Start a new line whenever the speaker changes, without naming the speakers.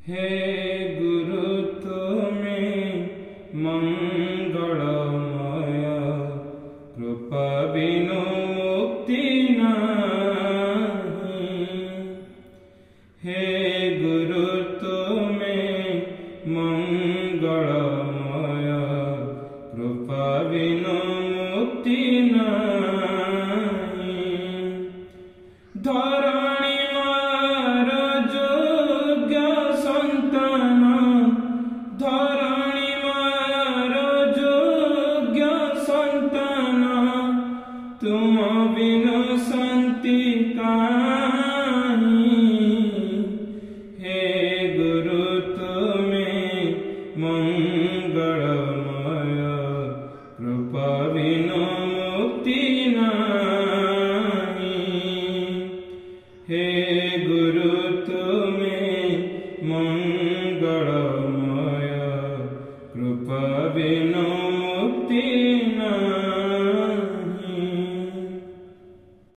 हे गुरु तुम्हें मंगलमय, कृपा बिनु मुक्ति नहीं। हे गुरु तुम्हें मंगलमय, कृपा बिनु मुक्ति नहीं। धरणी मार योग्य संतान, धरणी मार योग्य संतान, तुम बिनु शांति काहीं। हे गुरु तुम्हें मंगलमय, कृपा बिनु मुक्ति नहीं। हे गुरु तुम्हें मंगलमय, कृपा बिनु